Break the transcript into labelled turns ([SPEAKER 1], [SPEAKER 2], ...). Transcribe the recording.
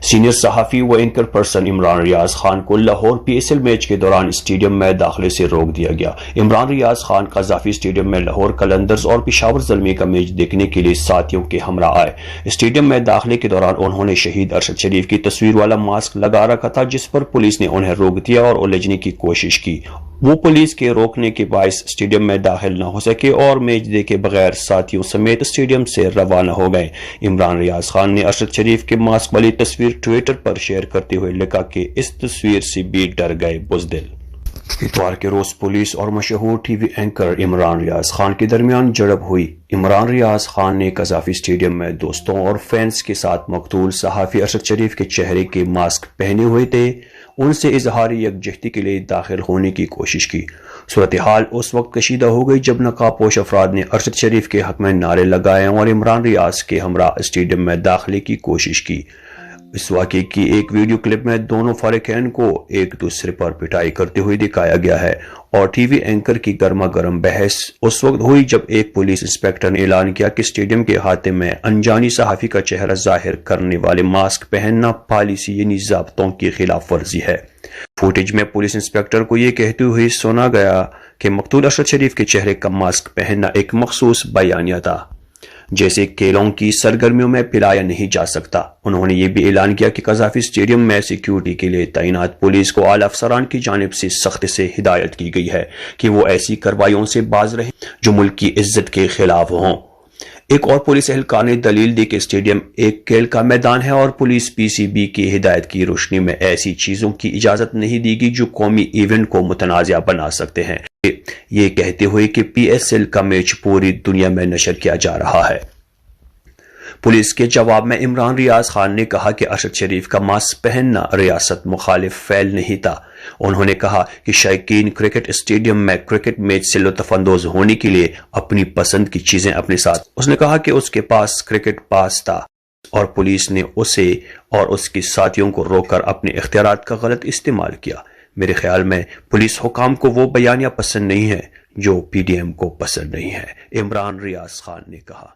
[SPEAKER 1] Senior صحافی و anchor person Imran ریاض خان کو Lahore P S L match کے دوران اسٹیڈیم میں داخلے سے روک دیا گیا۔ عمران ریاض خان قذافی اسٹیڈیم میں لاہور قلندرز اور پشاور زلمی کا میچ دیکھنے کے لیے ساتھیوں کے ہمراہ آئے۔ اسٹیڈیم میں داخلے کے دوران انہوں نے شہید ارشد شریف کی تصویر والا ماسک لگا رکھا تھا، جس پر پولیس نے انہیں روک دیا اور الجھنے کی کوشش کی۔ وہ پولیس کے روکنے کے باعث اسٹیڈیم میں داخل نہ ہو سکے اور میچ دیکھے بغیر ساتھیوں سمیت اسٹیڈیم سے روانہ ہو گئے۔ عمران ریاض خان نے ارشد شریف کے ماسک والی تصویر ٹویٹر پر شیئر کرتے ہوئے لکھا کہ اس تصویر سے بھی ڈر گئے بزدل۔ اتوار کے روز پولیس اور مشہور ٹی وی اینکر عمران ریاض خان کے درمیان جھڑپ ہوئی۔ عمران ریاض خان نے قذافی اسٹیڈیم میں دوستوں اور فینس کے ساتھ مقتول صحافی ارشد شریف کے چہرے کے ماسک پہنے ہوئے تھے، ان سے اظہار یکجہتی کے لیے داخل ہونے کی کوشش کی۔ صورتحال اس وقت کشیدہ ہو گئی جب نقاب پوش افراد نے ارشد شریف کے حق میں نعرے لگائے اور عمران ریاض کے ہمراہ اسٹیڈیم میں داخلے کی کوشش کی۔ اس واقعے کی ایک ویڈیو کلپ میں دونوں فریقین کو ایک دوسرے پر پٹائی کرتے ہوئے دکھایا گیا ہے اور ٹی وی اینکر کی گرما گرم بحث اس وقت ہوئی جب ایک پولیس انسپکٹر نے اعلان کیا کہ اسٹیڈیم کے احاطے میں انجانی صحافی کا چہرہ ظاہر کرنے والے ماسک پہننا پالیسی یعنی ضابطوں کی خلاف ورزی ہے۔ فوٹیج میں پولیس انسپکٹر کو یہ کہتے ہوئے سنا گیا کہ مقتول ارشد شریف کے چہرے کا ماسک پہننا ایک مخصوص بیانیہ تھا، جیسے کھیلوں کی سرگرمیوں میں پلایا نہیں جا سکتا۔ انہوں نے یہ بھی اعلان کیا کہ قذافی اسٹیڈیم میں سیکیورٹی کے لیے تعینات پولیس کو اعلی افسران کی جانب سے سخت سے ہدایت کی گئی ہے کہ وہ ایسی کارروائیوں سے باز رہیں جو ملک کی عزت کے خلاف ہوں۔ ایک اور پولیس اہلکار نے دلیل دی کہ اسٹیڈیم ایک کھیل کا میدان ہے اور پولیس پی سی بی کی ہدایت کی روشنی میں ایسی چیزوں کی اجازت نہیں دی گی جو قومی ایونٹ کو متنازع بنا سکتے ہیں، یہ کہتے ہوئے کہ پی ایس ایل کا میچ پوری دنیا میں نشر کیا جا رہا ہے۔ پولیس کے جواب میں عمران ریاض خان نے کہا کہ ارشد شریف کا ماسک پہننا ریاست مخالف فعل نہیں تھا۔ انہوں نے کہا کہ شائقین کرکٹ اسٹیڈیم میں کرکٹ میچ سے لطف اندوز ہونے کے لیے اپنی پسند کی چیزیں اپنے ساتھ۔ اس نے کہا کہ اس کے پاس کرکٹ پاس تھا اور پولیس نے اسے اور اس کے ساتھیوں کو روک کر اپنے اختیارات کا غلط استعمال کیا۔ میرے خیال میں پولیس حکام کو وہ بیانیہ پسند نہیں ہے جو پی ڈی ایم کو پسند نہیں ہے، عمران ریاض خان نے کہا۔